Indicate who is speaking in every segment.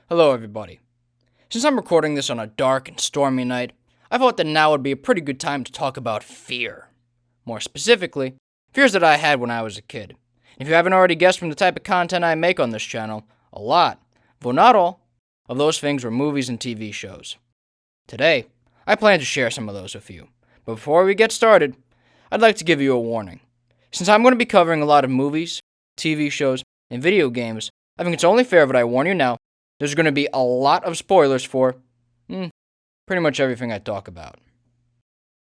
Speaker 1: Hello everybody. Since I'm recording this on a dark and stormy night, I thought that now would be a pretty good time to talk about fear. More specifically, fears that I had when I was a kid. If you haven't already guessed from the type of content I make on this channel, a lot, though not all, of those things were movies and TV shows. Today, I plan to share some of those with you. But before we get started, I'd like to give you a warning. Since I'm going to be covering a lot of movies, TV shows, and video games, I think it's only fair that I warn you now, there's going to be a lot of spoilers for, pretty much everything I talk about.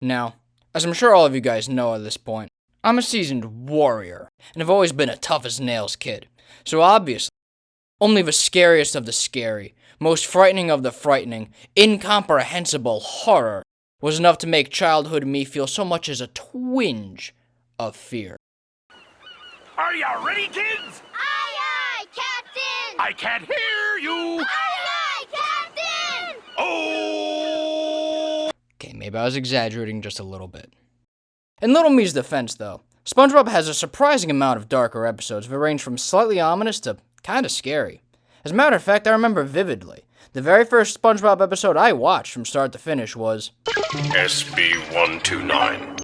Speaker 1: Now, as I'm sure all of you guys know at this point, I'm a seasoned warrior, and have always been a tough-as-nails kid. So obviously, only the scariest of the scary, most frightening of the frightening, incomprehensible horror was enough to make childhood me feel so much as a twinge of fear.
Speaker 2: Are you ready, kids?
Speaker 3: Aye, aye, Captain!
Speaker 2: I can't hear you!
Speaker 3: Aye, aye, Captain!
Speaker 2: Oh!
Speaker 1: Okay, maybe I was exaggerating just a little bit. In Little Me's defense, though, SpongeBob has a surprising amount of darker episodes that range from slightly ominous to kinda scary. As a matter of fact, I remember vividly. The very first SpongeBob episode I watched from start to finish was
Speaker 2: SB-129.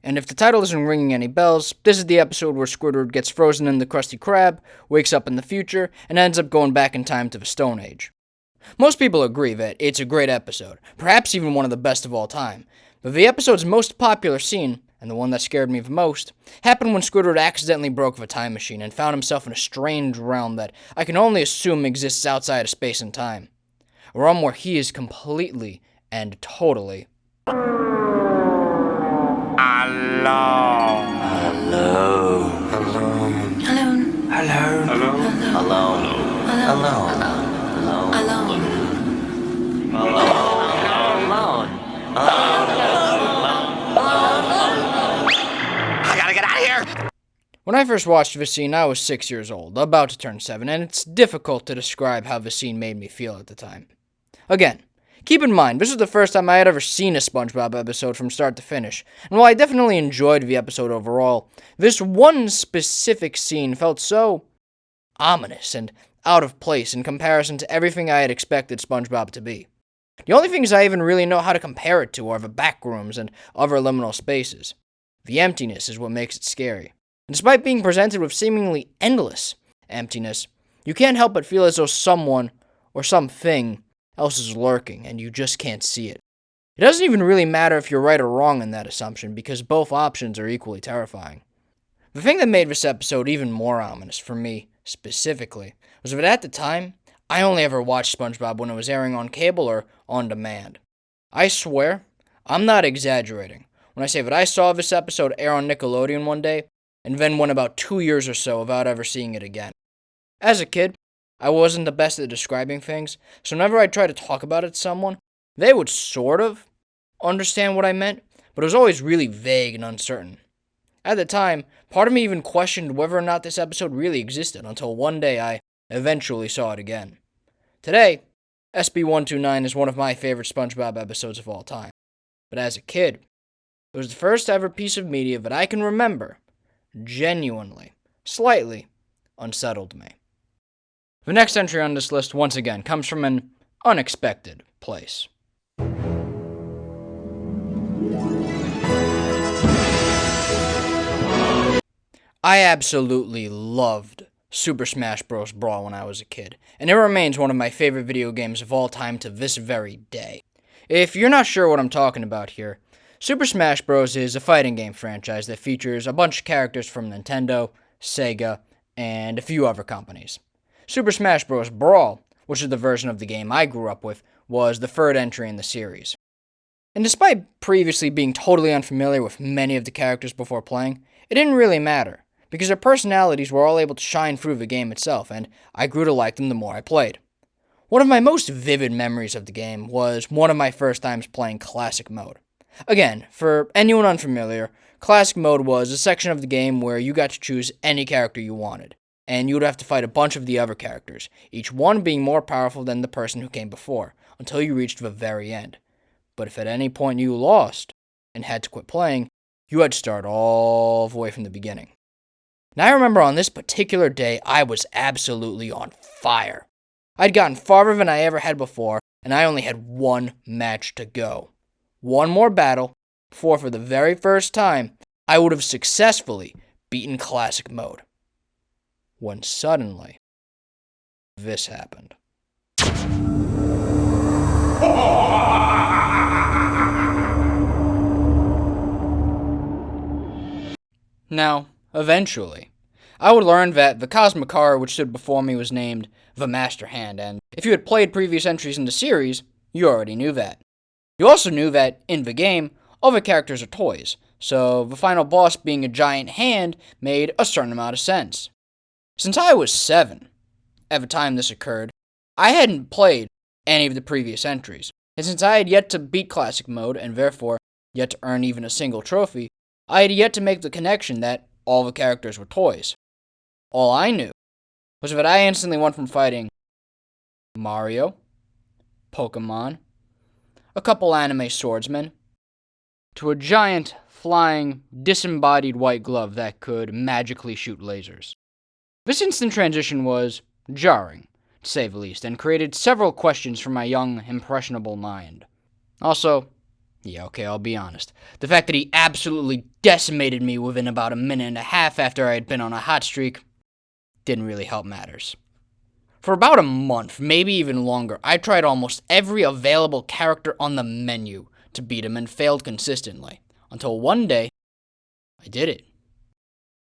Speaker 1: And if the title isn't ringing any bells, this is the episode where Squidward gets frozen in the Krusty Krab, wakes up in the future, and ends up going back in time to the Stone Age. Most people agree that it's a great episode, perhaps even one of the best of all time. But the episode's most popular scene, and the one that scared me the most, happened when Squidward accidentally broke the time machine and found himself in a strange realm that I can only assume exists outside of space and time. A realm where he is completely and totally
Speaker 2: Alone. I gotta get out of here!
Speaker 1: When I first watched this scene, I was 6 years old, about to turn 7, and it's difficult to describe how the scene made me feel at the time. Again, keep in mind, this was the first time I had ever seen a SpongeBob episode from start to finish, and while I definitely enjoyed the episode overall, this one specific scene felt so ominous and out of place in comparison to everything I had expected SpongeBob to be. The only things I even really know how to compare it to are the back rooms and other liminal spaces. The emptiness is what makes it scary. Despite being presented with seemingly endless emptiness, you can't help but feel as though someone or something else is lurking and you just can't see it. It doesn't even really matter if you're right or wrong in that assumption because both options are equally terrifying. The thing that made this episode even more ominous for me, specifically, was that at the time, I only ever watched SpongeBob when it was airing on cable or on demand. I swear, I'm not exaggerating when I say that I saw this episode air on Nickelodeon one day, and then went about 2 years or so without ever seeing it again. As a kid, I wasn't the best at describing things, so whenever I tried to talk about it to someone, they would sort of understand what I meant, but it was always really vague and uncertain. At the time, part of me even questioned whether or not this episode really existed until one day I eventually saw it again. Today, SB-129 is one of my favorite SpongeBob episodes of all time. But as a kid, it was the first ever piece of media that I can remember genuinely, slightly unsettled me. The next entry on this list, once again, comes from an unexpected place. I absolutely loved Super Smash Bros. Brawl when I was a kid, and it remains one of my favorite video games of all time to this very day. If you're not sure what I'm talking about here, Super Smash Bros. Is a fighting game franchise that features a bunch of characters from Nintendo, Sega, and a few other companies. Super Smash Bros. Brawl, which is the version of the game I grew up with, was the third entry in the series. And despite previously being totally unfamiliar with many of the characters before playing, it didn't really matter, because their personalities were all able to shine through the game itself, and I grew to like them the more I played. One of my most vivid memories of the game was one of my first times playing Classic Mode. Again, for anyone unfamiliar, Classic Mode was a section of the game where you got to choose any character you wanted, and you would have to fight a bunch of the other characters, each one being more powerful than the person who came before, until you reached the very end. But if at any point you lost, and had to quit playing, you had to start all the way from the beginning. Now I remember on this particular day, I was absolutely on fire. I'd gotten farther than I ever had before, and I only had one match to go. One more battle before, for the very first time, I would have successfully beaten Classic Mode. When suddenly, this happened. Now, eventually, I would learn that the cosmic horror which stood before me was named the Master Hand, and if you had played previous entries in the series, you already knew that. You also knew that, in the game, all the characters are toys, so the final boss being a giant hand made a certain amount of sense. Since I was 7, at the time this occurred, I hadn't played any of the previous entries, and since I had yet to beat Classic Mode, and therefore yet to earn even a single trophy, I had yet to make the connection that all the characters were toys. All I knew was that I instantly went from fighting Mario, Pokemon, a couple anime swordsmen, to a giant, flying, disembodied white glove that could magically shoot lasers. This instant transition was jarring, to say the least, and created several questions for my young, impressionable mind. Also, I'll be honest. The fact that he absolutely decimated me within about a minute and a half after I had been on a hot streak didn't really help matters. For about a month, maybe even longer, I tried almost every available character on the menu to beat him and failed consistently, until one day, I did it.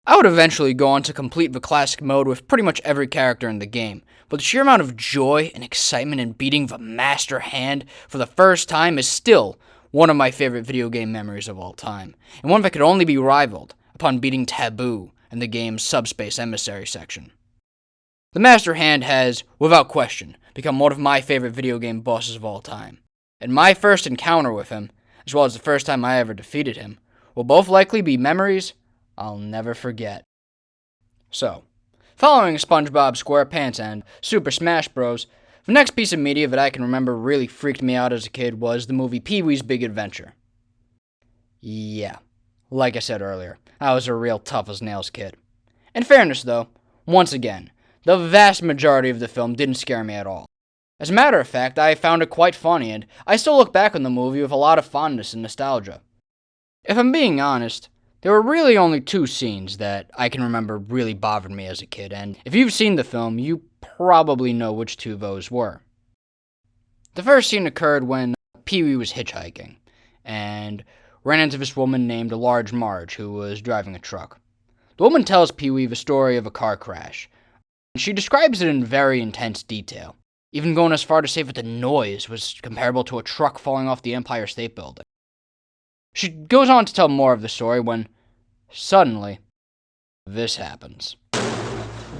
Speaker 1: I would eventually go on to complete the Classic Mode with pretty much every character in the game, but the sheer amount of joy and excitement in beating the Master Hand for the first time is still one of my favorite video game memories of all time, and one that could only be rivaled upon beating Taboo in the game's Subspace Emissary section. The Master Hand has, without question, become one of my favorite video game bosses of all time, and my first encounter with him, as well as the first time I ever defeated him, will both likely be memories I'll never forget. So, following SpongeBob SquarePants and Super Smash Bros., the next piece of media that I can remember really freaked me out as a kid was the movie PeeWee's Big Adventure. Yeah, like I said earlier, I was a real tough-as-nails kid. In fairness, though, once again, the vast majority of the film didn't scare me at all. As a matter of fact, I found it quite funny, and I still look back on the movie with a lot of fondness and nostalgia. If I'm being honest, there were really only 2 scenes that I can remember really bothered me as a kid, and if you've seen the film, you probably know which 2 those were. The first scene occurred when PeeWee was hitchhiking, and ran into this woman named Large Marge, who was driving a truck. The woman tells PeeWee the story of a car crash, and she describes it in very intense detail, even going as far to say that the noise was comparable to a truck falling off the Empire State Building. She goes on to tell more of the story when, suddenly, this happens.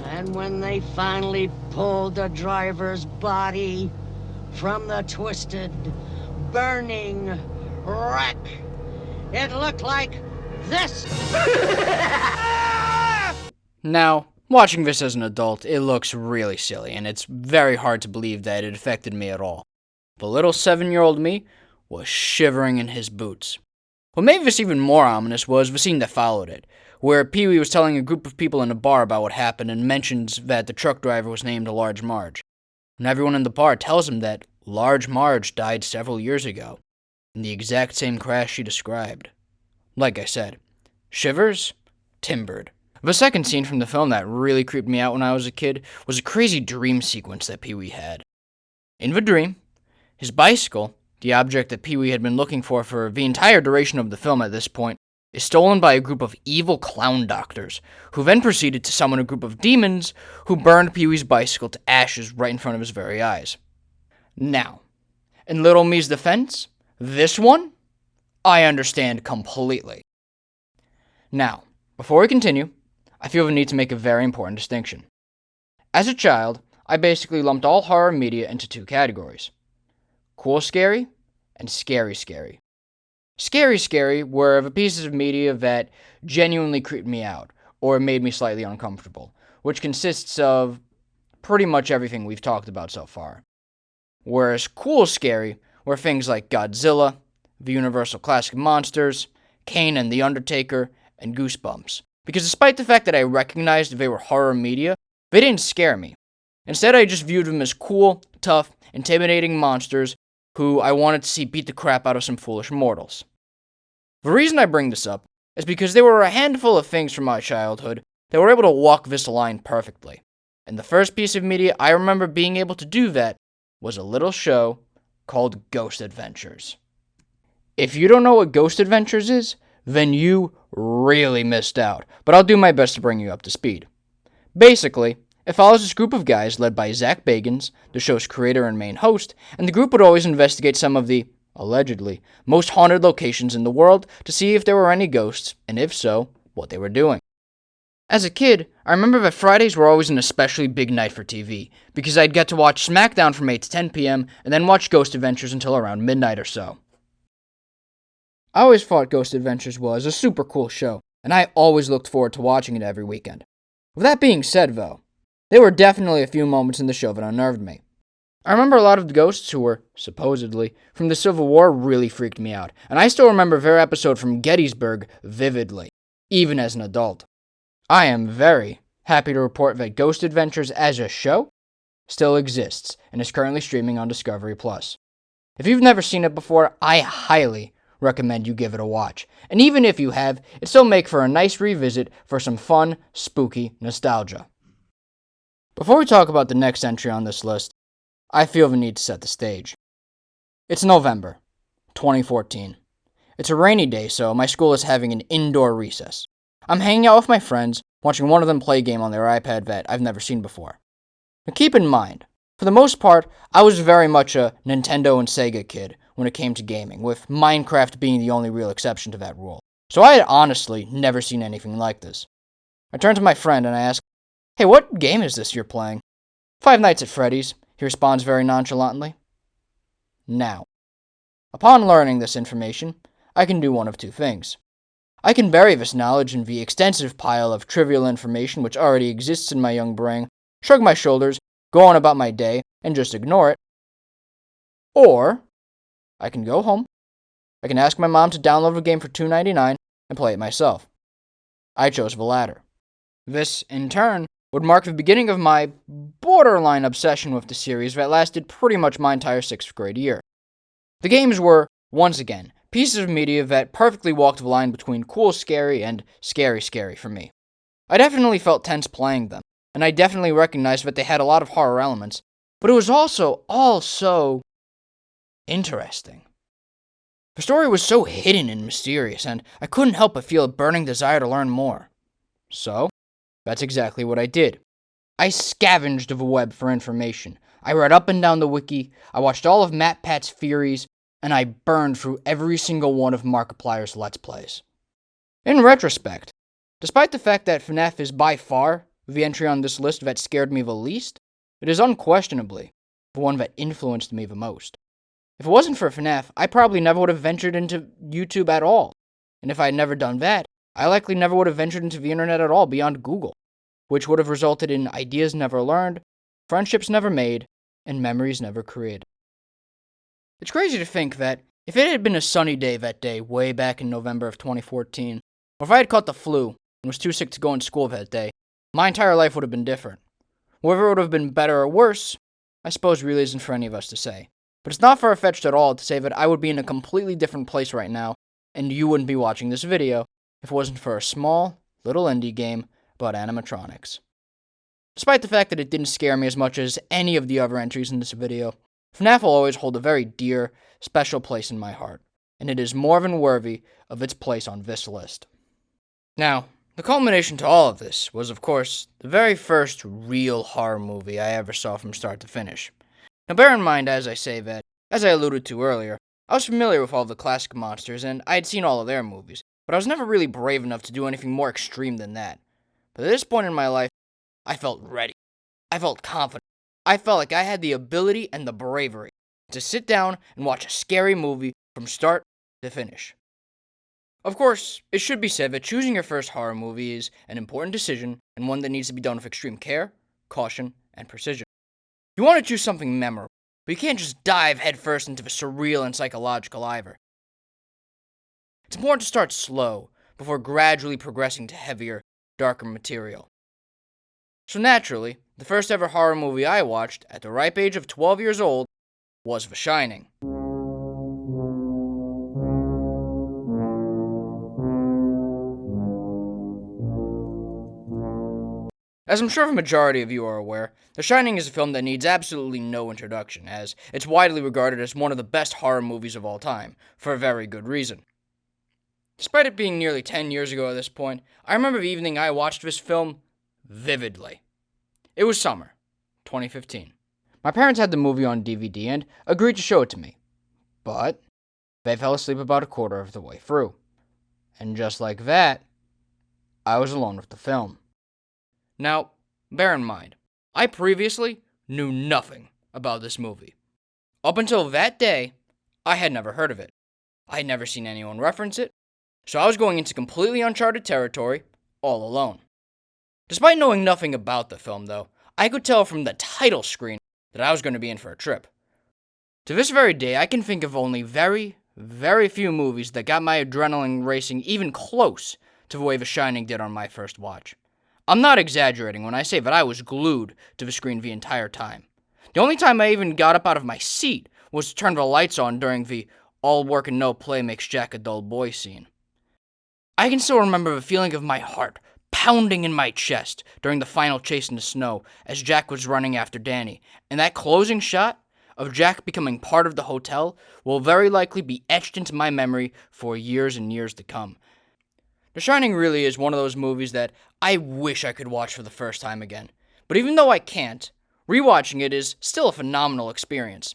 Speaker 4: And when they finally pulled the driver's body from the twisted, burning wreck, it looked like this.
Speaker 1: Now, watching this as an adult, it looks really silly, and it's very hard to believe that it affected me at all. The little 7-year-old me was shivering in his boots. What made this even more ominous was the scene that followed it, where PeeWee was telling a group of people in a bar about what happened and mentions that the truck driver was named Large Marge. And everyone in the bar tells him that Large Marge died several years ago, in the exact same crash she described. Like I said, shivers, timbered. The second scene from the film that really creeped me out when I was a kid was a crazy dream sequence that PeeWee had. In the dream, his bicycle, the object that PeeWee had been looking for the entire duration of the film at this point, is stolen by a group of evil clown doctors, who then proceeded to summon a group of demons who burned PeeWee's bicycle to ashes right in front of his very eyes. Now, in Little Me's defense, this one, I understand completely. Now, before we continue, I feel the need to make a very important distinction. As a child, I basically lumped all horror media into 2 categories: cool scary and scary scary. Scary scary were the pieces of media that genuinely creeped me out or made me slightly uncomfortable, which consists of pretty much everything we've talked about so far. Whereas cool scary were things like Godzilla, the Universal Classic Monsters, Kane and the Undertaker, and Goosebumps. Because despite the fact that I recognized they were horror media, they didn't scare me. Instead, I just viewed them as cool, tough, intimidating monsters who I wanted to see beat the crap out of some foolish mortals. The reason I bring this up is because there were a handful of things from my childhood that were able to walk this line perfectly. And the first piece of media I remember being able to do that was a little show called Ghost Adventures. If you don't know what Ghost Adventures is, then you really missed out, but I'll do my best to bring you up to speed. Basically, it follows this group of guys led by Zach Bagans, the show's creator and main host, and the group would always investigate some of the, allegedly, most haunted locations in the world to see if there were any ghosts, and if so, what they were doing. As a kid, I remember that Fridays were always an especially big night for TV, because I'd get to watch SmackDown from 8 to 10 p.m. and then watch Ghost Adventures until around midnight or so. I always thought Ghost Adventures was a super cool show, and I always looked forward to watching it every weekend. With that being said, though, there were definitely a few moments in the show that unnerved me. I remember a lot of the ghosts who were, supposedly, from the Civil War really freaked me out, and I still remember their episode from Gettysburg vividly, even as an adult. I am very happy to report that Ghost Adventures as a show still exists and is currently streaming on Discovery+. If you've never seen it before, I highly recommend you give it a watch. And even if you have, it still make for a nice revisit for some fun, spooky nostalgia. Before we talk about the next entry on this list, I feel the need to set the stage. It's November, 2014. It's a rainy day, so my school is having an indoor recess. I'm hanging out with my friends, watching one of them play a game on their iPad that I've never seen before. Now keep in mind, for the most part, I was very much a Nintendo and Sega kid when it came to gaming, with Minecraft being the only real exception to that rule. So I had honestly never seen anything like this. I turned to my friend and I asked, "Hey, what game is this you're playing?" "Five Nights at Freddy's," he responds very nonchalantly. Now, upon learning this information, I can do one of two things. I can bury this knowledge in the extensive pile of trivial information which already exists in my young brain, shrug my shoulders, go on about my day, and just ignore it. Or I can go home, I can ask my mom to download the game for $2.99 and play it myself. I chose the latter. This, in turn, would mark the beginning of my borderline obsession with the series that lasted pretty much my entire 6th grade year. The games were, once again, pieces of media that perfectly walked the line between cool scary and scary scary for me. I definitely felt tense playing them, and I definitely recognized that they had a lot of horror elements, but it was also all so interesting. The story was so hidden and mysterious, and I couldn't help but feel a burning desire to learn more. So, that's exactly what I did. I scavenged the web for information. I read up and down the wiki, I watched all of MatPat's theories, and I burned through every single one of Markiplier's Let's Plays. In retrospect, despite the fact that FNAF is by far the entry on this list that scared me the least, it is unquestionably the one that influenced me the most. If it wasn't for FNAF, I probably never would have ventured into YouTube at all. And if I had never done that, I likely never would have ventured into the internet at all beyond Google, which would have resulted in ideas never learned, friendships never made, and memories never created. It's crazy to think that if it had been a sunny day that day, way back in November of 2014, or if I had caught the flu and was too sick to go in school that day, my entire life would have been different. Whether it would have been better or worse, I suppose really isn't for any of us to say. But it's not far-fetched at all to say that I would be in a completely different place right now, and you wouldn't be watching this video if it wasn't for a small, little indie game about animatronics. Despite the fact that it didn't scare me as much as any of the other entries in this video, FNAF will always hold a very dear, special place in my heart, and it is more than worthy of its place on this list. Now, the culmination to all of this was, of course, the very first real horror movie I ever saw from start to finish. Now bear in mind as I say that, as I alluded to earlier, I was familiar with all the classic monsters, and I had seen all of their movies, but I was never really brave enough to do anything more extreme than that. But at this point in my life, I felt ready. I felt confident. I felt like I had the ability and the bravery to sit down and watch a scary movie from start to finish. Of course, it should be said that choosing your first horror movie is an important decision and one that needs to be done with extreme care, caution, and precision. You want to choose something memorable, but you can't just dive headfirst into the surreal and psychological either. It's important to start slow before gradually progressing to heavier, darker material. So naturally, The first ever horror movie I watched, at the ripe age of 12 years old, was The Shining. As I'm sure the majority of you are aware, The Shining is a film that needs absolutely no introduction, as it's widely regarded as one of the best horror movies of all time, for a very good reason. Despite it being nearly 10 years ago at this point, I remember the evening I watched this film vividly. It was summer, 2015. My parents had the movie on DVD and agreed to show it to me, but they fell asleep about a quarter of the way through. And just like that, I was alone with the film. Now, bear in mind, I previously knew nothing about this movie. Up until that day, I had never heard of it. I had never seen anyone reference it, so I was going into completely uncharted territory, all alone. Despite knowing nothing about the film, though, I could tell from the title screen that I was going to be in for a trip. To this very day, I can think of only very, very few movies that got my adrenaline racing even close to the way The Shining did on my first watch. I'm not exaggerating when I say that I was glued to the screen the entire time. The only time I even got up out of my seat was to turn the lights on during the all work and no play makes Jack a dull boy scene. I can still remember the feeling of my heart pounding in my chest during the final chase in the snow as Jack was running after Danny, and that closing shot of Jack becoming part of the hotel will very likely be etched into my memory for years and years to come. The Shining really is one of those movies that I wish I could watch for the first time again, but even though I can't, rewatching it is still a phenomenal experience.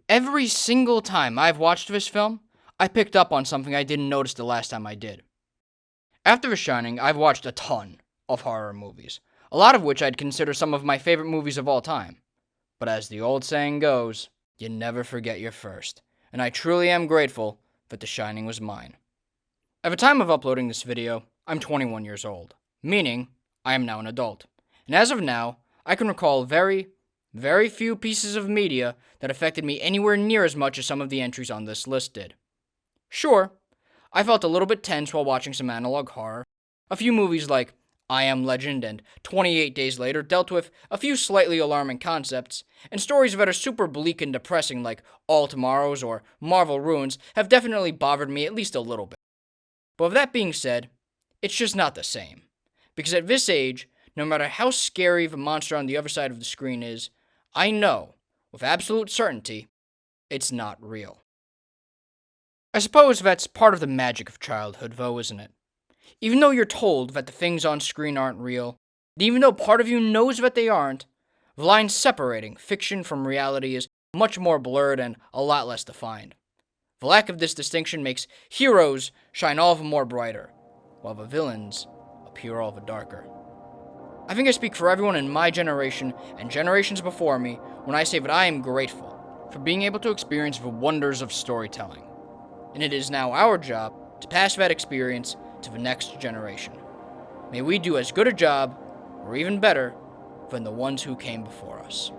Speaker 1: Every single time I've watched this film, I picked up on something I didn't notice the last time I did. After The Shining, I've watched a ton of horror movies, a lot of which I'd consider some of my favorite movies of all time. But as the old saying goes, you never forget your first, and I truly am grateful that The Shining was mine. At the time of uploading this video, I'm 21 years old, meaning I am now an adult. And as of now, I can recall very, very few pieces of media that affected me anywhere near as much as some of the entries on this list did. Sure, I felt a little bit tense while watching some analog horror. A few movies like I Am Legend and 28 Days Later dealt with a few slightly alarming concepts, and stories that are super bleak and depressing like All Tomorrows or Marvel Ruins have definitely bothered me at least a little bit. But with that being said, it's just not the same. Because at this age, no matter how scary the monster on the other side of the screen is, I know, with absolute certainty, it's not real. I suppose that's part of the magic of childhood, though, isn't it? Even though you're told that the things on screen aren't real, and even though part of you knows that they aren't, the line separating fiction from reality is much more blurred and a lot less defined. The lack of this distinction makes heroes shine all the more brighter, while the villains appear all the darker. I think I speak for everyone in my generation and generations before me when I say that I am grateful for being able to experience the wonders of storytelling. And it is now our job to pass that experience to the next generation. May we do as good a job, or even better, than the ones who came before us.